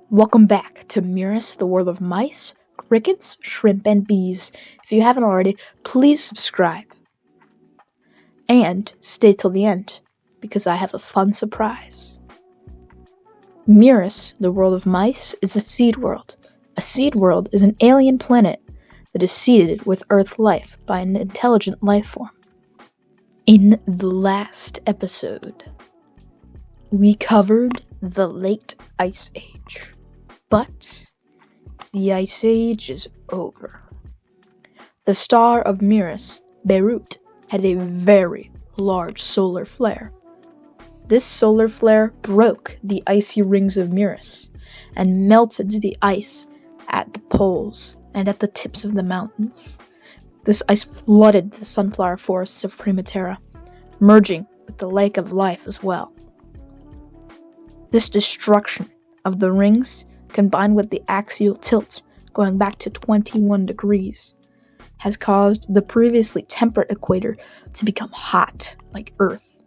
Welcome back to Muris, the world of mice, crickets, shrimp, and bees. If you haven't already, please subscribe. And stay till the end, because I have a fun surprise. Muris, the world of mice, is a seed world. A seed world is an alien planet that is seeded with Earth life by an intelligent life form. In the last episode, we covered the late Ice Age. But the Ice Age is over. The star of Muris, Beirut, had a very large solar flare. This solar flare broke the icy rings of Muris and melted the ice at the poles and at the tips of the mountains. This ice flooded the sunflower forests of Prairie, merging with the lake of life as well. This destruction of the rings, combined with the axial tilt going back to 21 degrees, has caused the previously temperate equator to become hot like Earth.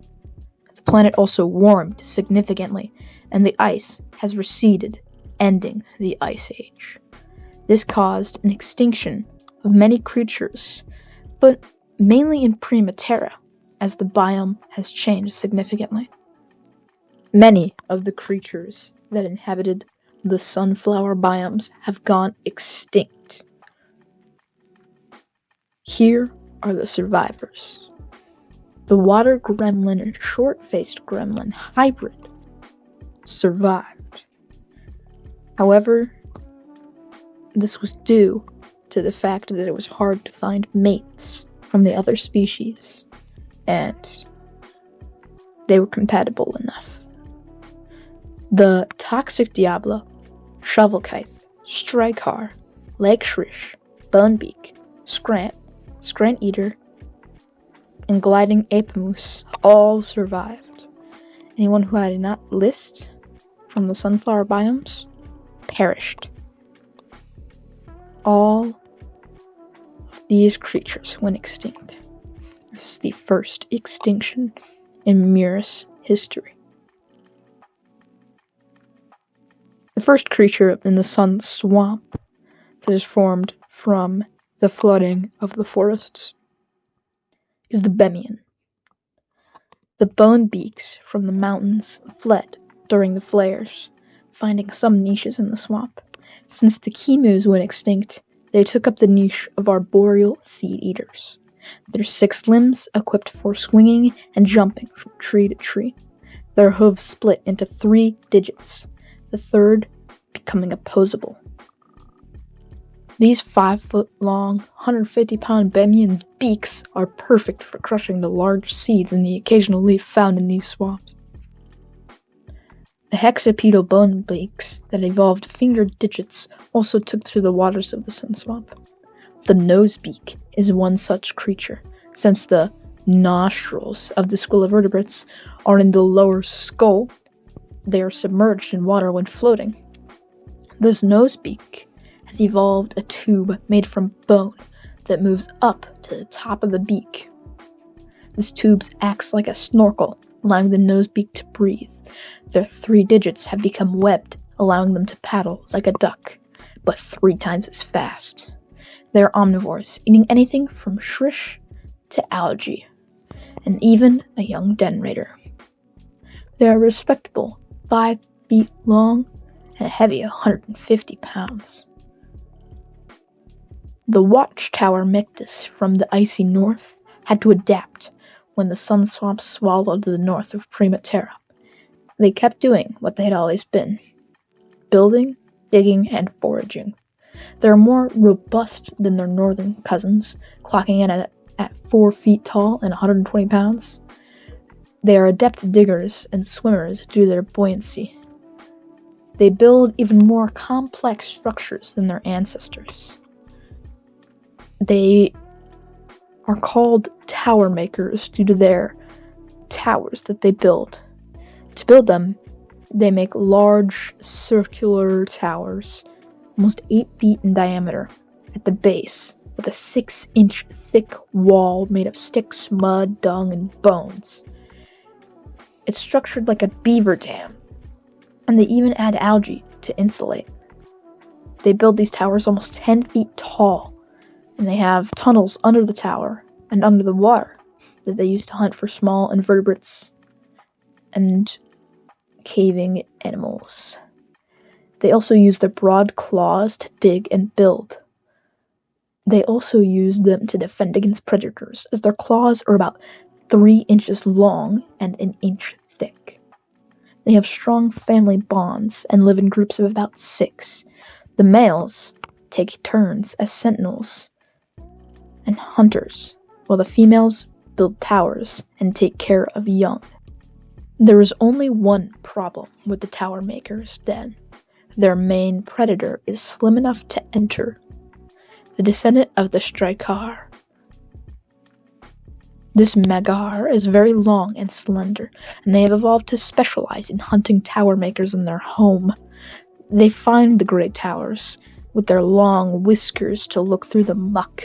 The planet also warmed significantly, and the ice has receded, ending the Ice Age. This caused an extinction of many creatures, but mainly in Prairie, as the biome has changed significantly. Many of the creatures that inhabited the sunflower biomes have gone extinct. Here are the survivors. The water gremlin and short-faced gremlin hybrid survived. However, this was due to the fact that it was hard to find mates from the other species, and they were compatible enough. The toxic Diablo, Shovelkite, Strykar, Lake Shrish, Bonebeak, Scrant Eater, and Gliding Apemoose all survived. Anyone who I did not list from the sunflower biomes perished. All of these creatures went extinct. This is the first extinction in Muris history. The first creature in the sun swamp that is formed from the flooding of the forests is the Bemian. The Bonebeaks from the mountains fled during the flares, finding some niches in the swamp. Since the Kemus went extinct, they took up the niche of arboreal seed eaters. Their 6 limbs equipped for swinging and jumping from tree to tree. Their hooves split into 3 digits, the third becoming opposable. These 5-foot-long, 150-pound Bemian's beaks are perfect for crushing the large seeds and the occasional leaf found in these swamps. The hexapedal bonebeaks that evolved fingered digits also took to the waters of the sun swamp. The nosebeak is one such creature, since the nostrils of the squalovertebrates are in the lower skull. They are submerged in water when floating. This nosebeak has evolved a tube made from bone that moves up to the top of the beak. This tube acts like a snorkel, allowing the nosebeak to breathe. Their 3 digits have become webbed, allowing them to paddle like a duck, but 3 times as fast. They are omnivores, eating anything from shrish to algae, and even a young den raider. They are respectable 5 feet long and heavy 150 pounds. The watchtower Mictus from the icy north had to adapt when the sun swamp swallowed the north of Prairie. They kept doing what they had always been: building, digging, and foraging. They are more robust than their northern cousins, clocking in at 4 feet tall and 120 pounds. They are adept diggers and swimmers due to their buoyancy. They build even more complex structures than their ancestors. They are called tower makers due to their towers that they build. To build them, they make large circular towers, almost 8 feet in diameter, at the base, with a 6-inch thick wall made of sticks, mud, dung, and bones. It's structured like a beaver dam, and they even add algae to insulate. They build these towers almost 10 feet tall, and they have tunnels under the tower and under the water that they use to hunt for small invertebrates and caving animals. They also use their broad claws to dig and build. They also use them to defend against predators, as their claws are about 3 inches long and an inch thick. They have strong family bonds and live in groups of about 6. The males take turns as sentinels and hunters, while the females build towers and take care of young. There is only one problem with the tower maker's den. Their main predator is slim enough to enter, the descendant of the Strykar. This Magar is very long and slender, and they have evolved to specialize in hunting tower makers in their home. They find the great towers with their long whiskers to look through the muck,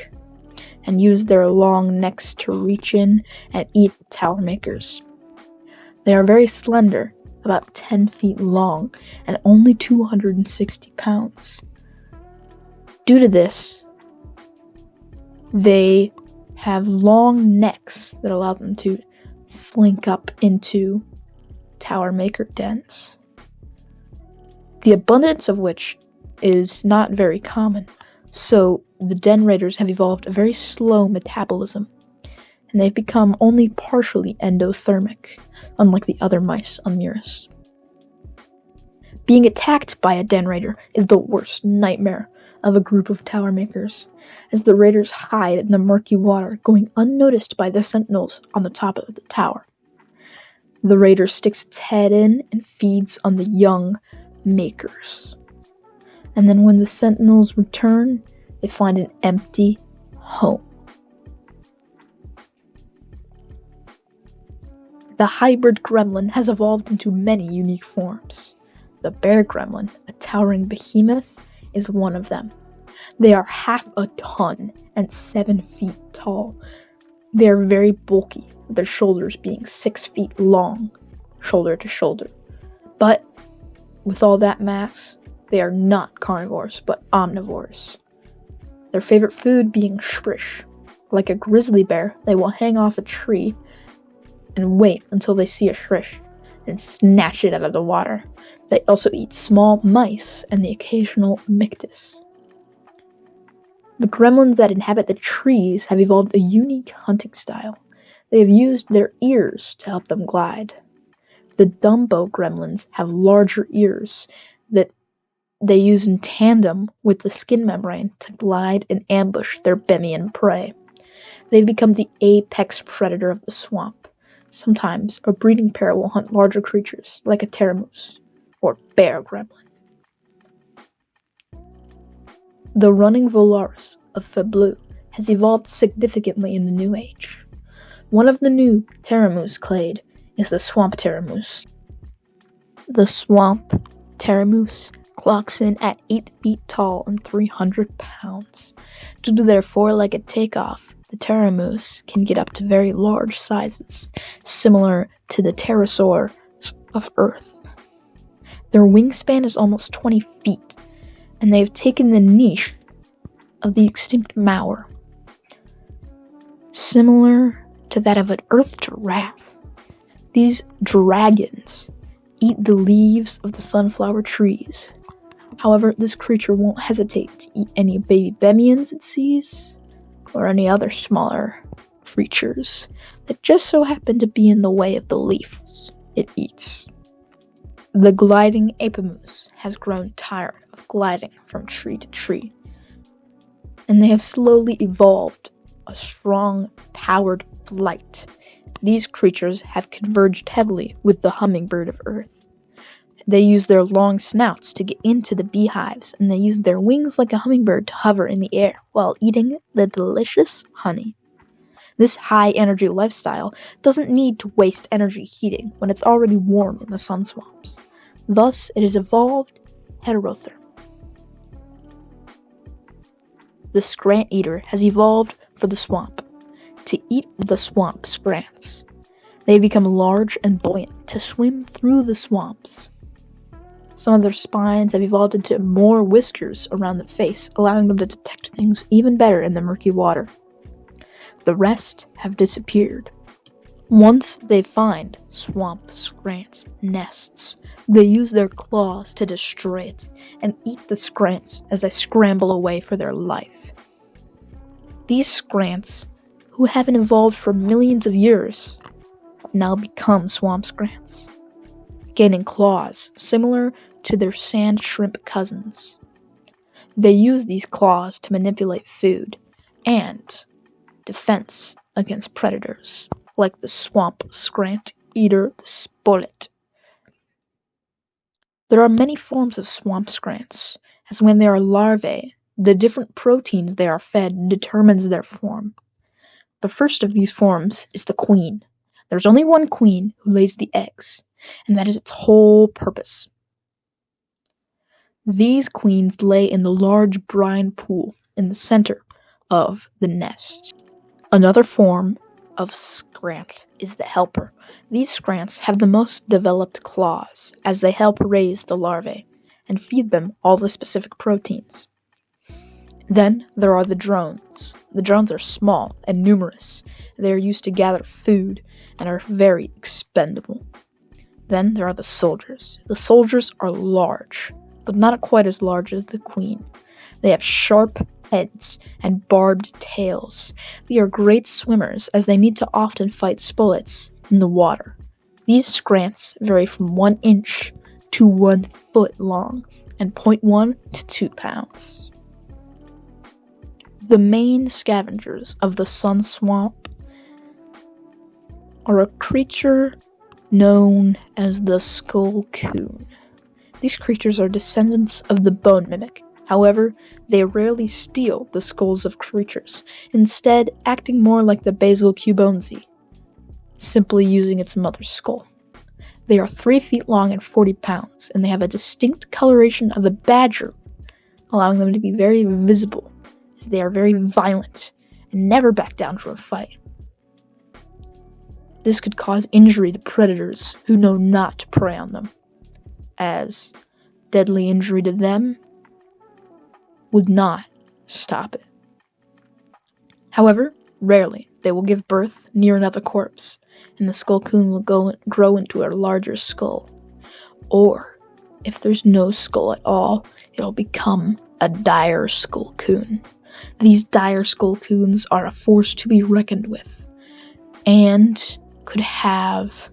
and use their long necks to reach in and eat tower makers. They are very slender, about 10 feet long, and only 260 pounds. Due to this, they have long necks that allow them to slink up into tower maker dens, the abundance of which is not very common, so the den raiders have evolved a very slow metabolism, and they've become only partially endothermic, unlike the other mice on Muris. Being attacked by a den raider is the worst nightmare of a group of tower makers, as the raiders hide in the murky water, going unnoticed by the sentinels on the top of the tower. The raider sticks its head in and feeds on the young makers. And then when the sentinels return, they find an empty home. The hybrid gremlin has evolved into many unique forms. The bear gremlin, a towering behemoth, is one of them. They are half a ton and 7 feet tall. They are very bulky, with their shoulders being 6 feet long, shoulder to shoulder. But with all that mass, they are not carnivores, but omnivores. Their favorite food being shrish. Like a grizzly bear, they will hang off a tree and wait until they see a shrish and snatch it out of the water. They also eat small mice and the occasional mictus. The gremlins that inhabit the trees have evolved a unique hunting style. They have used their ears to help them glide. The Dumbo gremlins have larger ears that they use in tandem with the skin membrane to glide and ambush their Bemian prey. They've become the apex predator of the swamp. Sometimes a breeding pair will hunt larger creatures like a pteromus or bear gremlin. The running Volaris of Fablu has evolved significantly in the New Age. One of the new pteromus clade is the swamp pteromus. The swamp pteromus clocks in at 8 feet tall and 300 pounds. Due to their four-legged takeoff, the pteromus can get up to very large sizes, similar to the pterosaurs of Earth. Their wingspan is almost 20 feet, and they have taken the niche of the extinct Maur, similar to that of an earth giraffe. These dragons eat the leaves of the sunflower trees. However, this creature won't hesitate to eat any baby Bemians it sees, or any other smaller creatures that just so happen to be in the way of the leaves it eats. The gliding apemoose has grown tired of gliding from tree to tree, and they have slowly evolved a strong, powered flight. These creatures have converged heavily with the hummingbird of Earth. They use their long snouts to get into the beehives, and they use their wings like a hummingbird to hover in the air while eating the delicious honey. This high-energy lifestyle doesn't need to waste energy heating when it's already warm in the sun swamps. Thus, it has evolved heterotherm. The scrant eater has evolved for the swamp, to eat the swamp scrants. They become large and buoyant to swim through the swamps. Some of their spines have evolved into more whiskers around the face, allowing them to detect things even better in the murky water. The rest have disappeared. Once they find swamp scrant's nests, they use their claws to destroy it and eat the scrants as they scramble away for their life. These scrants, who haven't evolved for millions of years, have now become swamp scrants, gaining claws similar to their sand shrimp cousins. They use these claws to manipulate food and defense against predators, like the swamp scrant eater, the spolet. There are many forms of swamp scrants, as when they are larvae, the different proteins they are fed determines their form. The first of these forms is the queen. There's only one queen who lays the eggs, and that is its whole purpose. These queens lay in the large brine pool in the center of the nest. Another form of scrant is the helper. These scrants have the most developed claws, as they help raise the larvae and feed them all the specific proteins. Then there are the drones. The drones are small and numerous. They are used to gather food and are very expendable. Then there are the soldiers. The soldiers are large, but not quite as large as the queen. They have sharp heads and barbed tails. They are great swimmers, as they need to often fight spolets in the water. These scrants vary from 1 inch to 1 foot long and 0.1 to 2 pounds. The main scavengers of the sun swamp are a creature known as the skull-coon. These creatures are descendants of the bone mimic. However, they rarely steal the skulls of creatures, instead acting more like the basal cubonzi, simply using its mother's skull. They are 3 feet long and 40 pounds, and they have a distinct coloration of the badger, allowing them to be very visible, as they are very violent and never back down from a fight. This could cause injury to predators who know not to prey on them, as deadly injury to them would not stop it. However, rarely they will give birth near another corpse, and the skull-coon will grow into a larger skull. Or, if there's no skull at all, it'll become a dire skull-coon. These dire skull-coons are a force to be reckoned with, and could have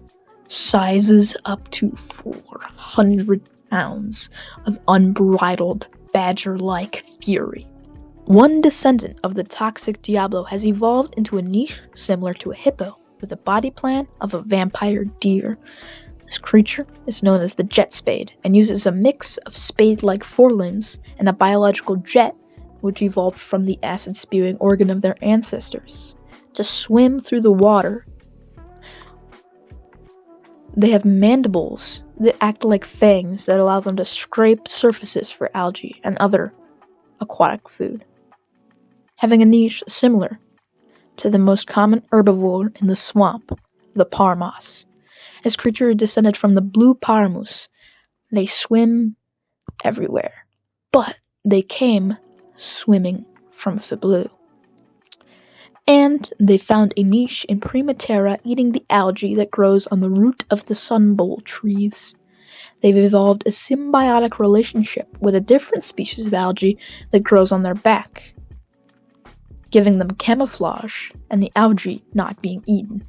sizes up to 400 pounds of unbridled badger-like fury. One descendant of the toxic Diablo has evolved into a niche similar to a hippo, with a body plan of a vampire deer. This creature is known as the jet spade, and uses a mix of spade-like forelimbs and a biological jet, which evolved from the acid-spewing organ of their ancestors, to swim through the water. They have mandibles that act like fangs that allow them to scrape surfaces for algae and other aquatic food, having a niche similar to the most common herbivore in the swamp, the parmas. This creature is descended from the blue paramus. They swim everywhere, but they came swimming from the blue. And they found a niche in Prima Terra, eating the algae that grows on the root of the sunbowl trees. They've evolved a symbiotic relationship with a different species of algae that grows on their back, giving them camouflage and the algae not being eaten.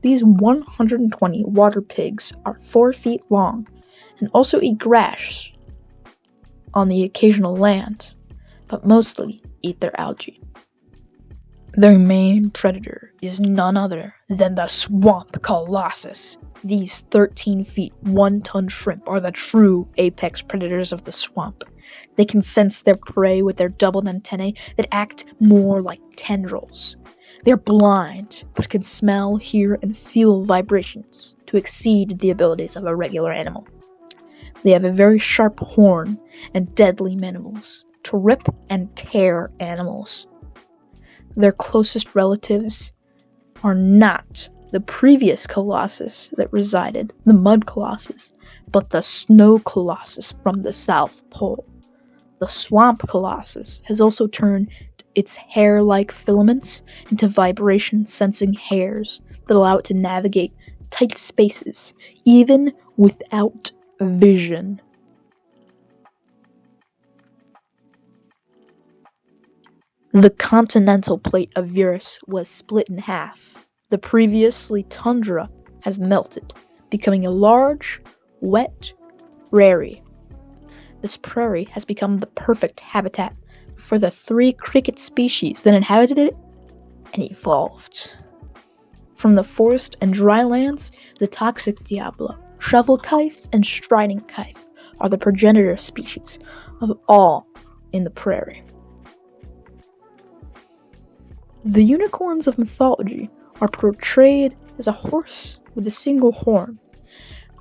These 120 water pigs are 4 feet long and also eat grass on the occasional land, but mostly eat their algae. Their main predator is none other than the swamp colossus. These 13 feet, 1 ton shrimp are the true apex predators of the swamp. They can sense their prey with their doubled antennae that act more like tendrils. They're blind, but can smell, hear, and feel vibrations to exceed the abilities of a regular animal. They have a very sharp horn and deadly mandibles to rip and tear animals. Their closest relatives are not the previous colossus that resided, the mud colossus, but the snow colossus from the South Pole. The swamp colossus has also turned its hair-like filaments into vibration-sensing hairs that allow it to navigate tight spaces, even without vision. The continental plate of Muris was split in half. The previously tundra has melted, becoming a large, wet prairie. This prairie has become the perfect habitat for the 3 cricket species that inhabited it and evolved. From the forest and dry lands, the toxic diablo, shovel kite, and striding kite are the progenitor species of all in the prairie. The unicorns of mythology are portrayed as a horse with a single horn.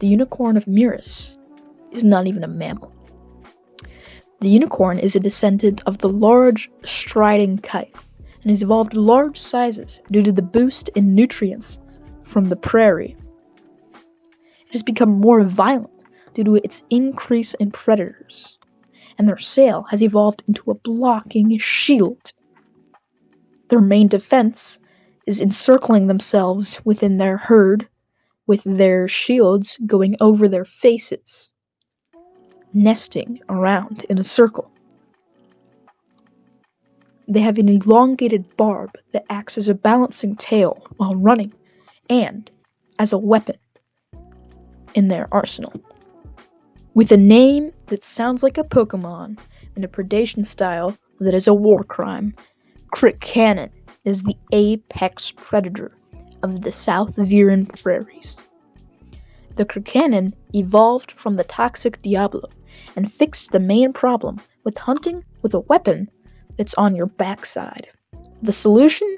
The unicorn of Muris is not even a mammal. The unicorn is a descendant of the large striding kite and has evolved large sizes due to the boost in nutrients from the prairie. It has become more violent due to its increase in predators, and their sail has evolved into a blocking shield. Their main defense is encircling themselves within their herd, with their shields going over their faces, nesting around in a circle. They have an elongated barb that acts as a balancing tail while running, and as a weapon in their arsenal. With a name that sounds like a Pokemon and a predation style that is a war crime, Cricanon is the apex predator of the South Viren prairies. The Cricanon evolved from the toxic diablo and fixed the main problem with hunting with a weapon that's on your backside. The solution?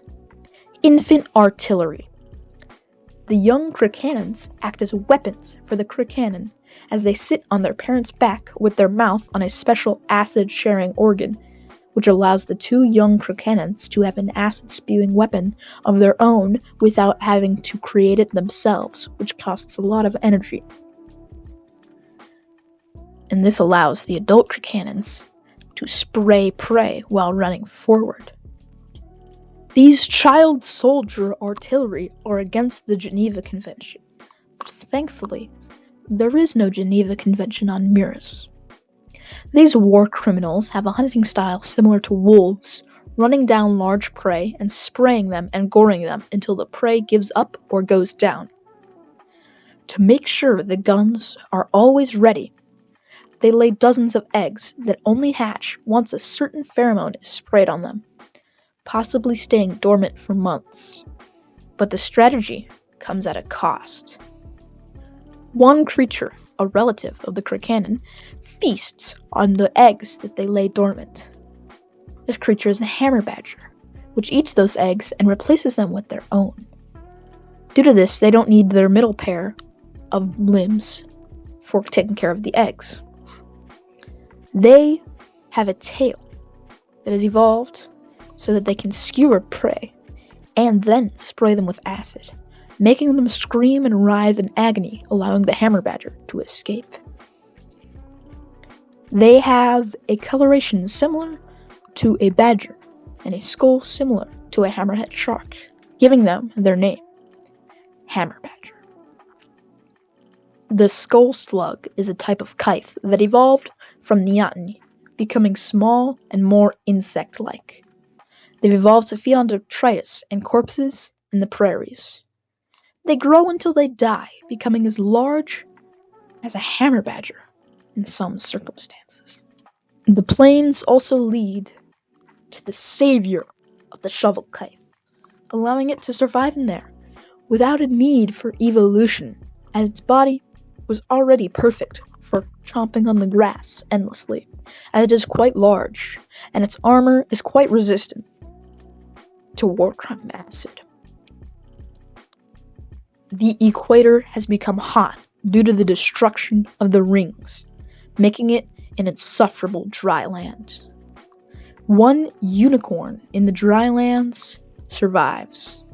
Infant artillery. The young Cricanons act as weapons for the Cricanon as they sit on their parents' back with their mouth on a special acid-sharing organ, which allows the 2 young Cricanons to have an acid-spewing weapon of their own without having to create it themselves, which costs a lot of energy. And this allows the adult Cricanons to spray prey while running forward. These child soldier artillery are against the Geneva Convention, but thankfully, there is no Geneva Convention on Muris. These war criminals have a hunting style similar to wolves, running down large prey and spraying them and goring them until the prey gives up or goes down. To make sure the guns are always ready, they lay dozens of eggs that only hatch once a certain pheromone is sprayed on them, possibly staying dormant for months. But the strategy comes at a cost. One creature, a relative of the Cricanon, feasts on the eggs that they lay dormant. This creature is the hammer badger, which eats those eggs and replaces them with their own. Due to this, they don't need their middle pair of limbs for taking care of the eggs. They have a tail that has evolved so that they can skewer prey and then spray them with acid, making them scream and writhe in agony, allowing the hammer badger to escape. They have a coloration similar to a badger and a skull similar to a hammerhead shark, giving them their name, hammer badger. The skull slug is a type of kite that evolved from neoteny, becoming small and more insect-like. They've evolved to feed on detritus and corpses in the prairies. They grow until they die, becoming as large as a hammer badger in some circumstances. The plains also lead to the savior of the shovel kite, allowing it to survive in there without a need for evolution, as its body was already perfect for chomping on the grass endlessly, as it is quite large, and its armor is quite resistant to war crime acid. The equator has become hot due to the destruction of the rings, making it an insufferable dry land. One unicorn in the dry lands survives.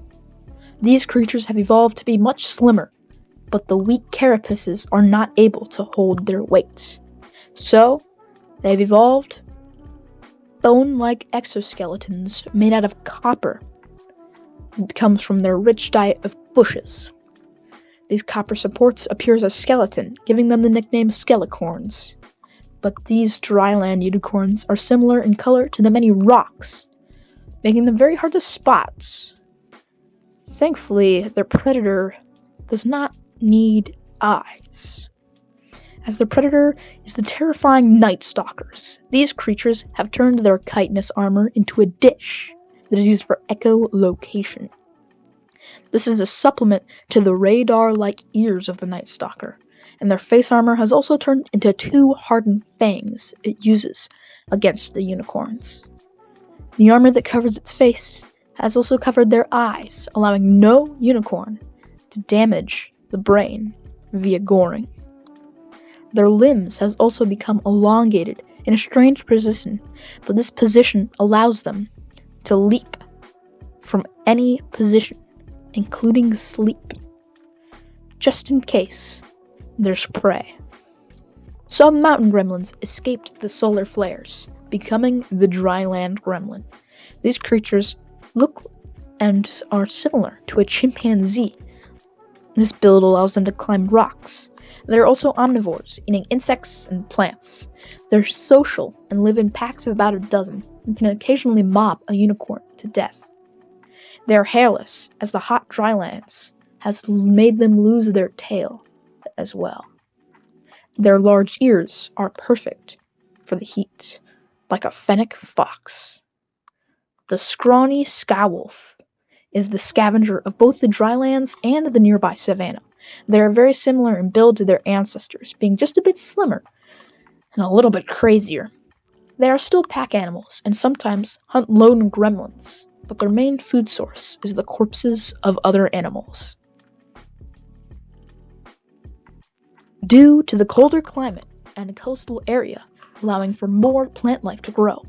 These creatures have evolved to be much slimmer, but the weak carapaces are not able to hold their weight. So, they've evolved bone-like exoskeletons made out of copper. It comes from their rich diet of bushes. These copper supports appear as a skeleton, giving them the nickname skelecorns. But these dryland unicorns are similar in color to the many rocks, making them very hard to spot. Thankfully, their predator does not need eyes, as their predator is the terrifying night stalkers. These creatures have turned their chitinous armor into a dish that is used for echolocation. This is a supplement to the radar-like ears of the night stalker, and their face armor has also turned into 2 hardened fangs it uses against the unicorns. The armor that covers its face has also covered their eyes, allowing no unicorn to damage the brain via goring. Their limbs has also become elongated in a strange position, but this position allows them to leap from any position, including sleep, just in case there's prey. Some mountain gremlins escaped the solar flares, becoming the Dryland gremlin. These creatures look and are similar to a chimpanzee. This build allows them to climb rocks. They're also omnivores, eating insects and plants. They're social and live in packs of about a dozen, and can occasionally mob a unicorn to death. They are hairless, as the hot drylands has made them lose their tail as well. Their large ears are perfect for the heat, like a fennec fox. The scrawny skywolf is the scavenger of both the drylands and the nearby Savannah. They are very similar in build to their ancestors, being just a bit slimmer and a little bit crazier. They are still pack animals and sometimes hunt lone gremlins, but their main food source is the corpses of other animals. Due to the colder climate and coastal area allowing for more plant life to grow,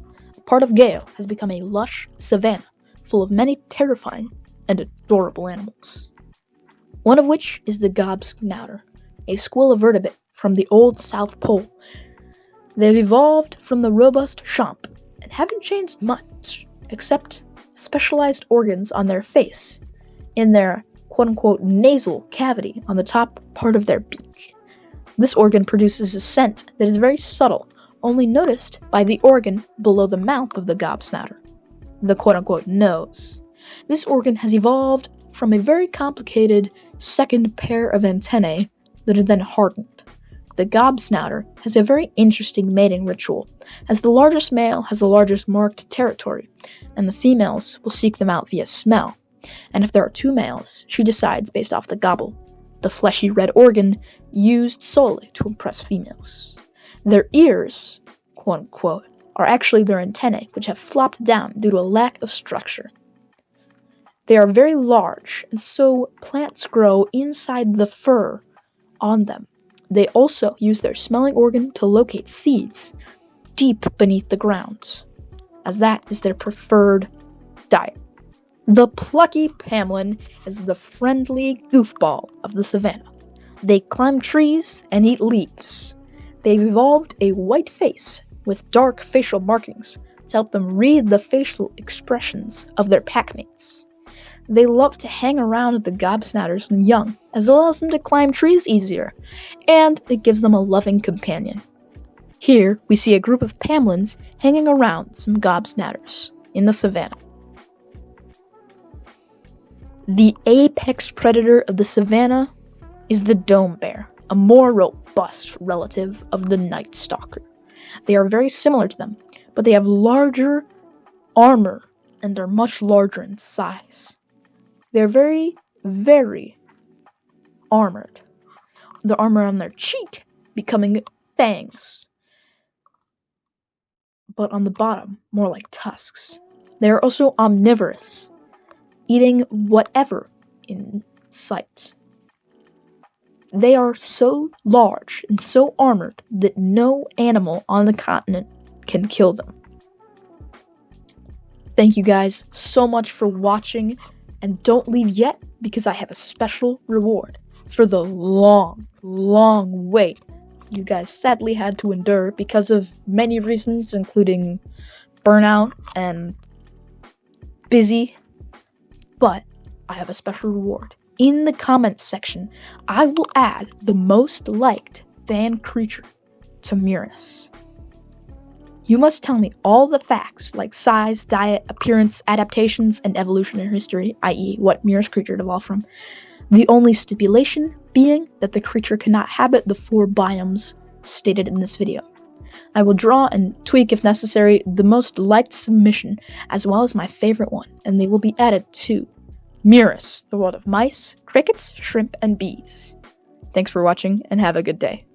part of Gale has become a lush savanna full of many terrifying and adorable animals. One of which is the gobsnouter, a squillivertebrate from the old South Pole. They've evolved from the robust chomp and haven't changed much, except specialized organs on their face, in their quote-unquote nasal cavity on the top part of their beak. This organ produces a scent that is very subtle, only noticed by the organ below the mouth of the gobsnouter, the quote-unquote nose. This organ has evolved from a very complicated second pair of antennae that are then hardened. The gobsnouter has a very interesting mating ritual, as the largest male has the largest marked territory, and the females will seek them out via smell. And if there are 2 males, she decides based off the gobble, the fleshy red organ used solely to impress females. Their ears, quote-unquote, are actually their antennae, which have flopped down due to a lack of structure. They are very large, and so plants grow inside the fur on them. They also use their smelling organ to locate seeds deep beneath the ground, as that is their preferred diet. The plucky Pamlin is the friendly goofball of the savannah. They climb trees and eat leaves. They've evolved a white face with dark facial markings to help them read the facial expressions of their packmates. They love to hang around with the gobsnouters and young, as it allows them to climb trees easier, and it gives them a loving companion. Here, we see a group of Pamlins hanging around some gobsnouters in the savannah. The apex predator of the savannah is the dome bear, a more robust relative of the night stalker. They are very similar to them, but they have larger armor and are much larger in size. They're very, very armored. The armor on their cheek becoming fangs, but on the bottom, more like tusks. They are also omnivorous, eating whatever in sight. They are so large and so armored that no animal on the continent can kill them. Thank you guys so much for watching, and don't leave yet because I have a special reward for the long wait you guys sadly had to endure because of many reasons, including burnout and busy. But I have a special reward. In the comments section, I will add the most liked fan creature to Muris. You must tell me all the facts like size, diet, appearance, adaptations, and evolutionary history, i.e. what Muris creature it evolved from. The only stipulation being that the creature cannot habit the 4 biomes stated in this video. I will draw and tweak, if necessary, the most liked submission as well as my favorite one, and they will be added to Muris, the world of mice, crickets, shrimp, and bees. Thanks for watching, and have a good day.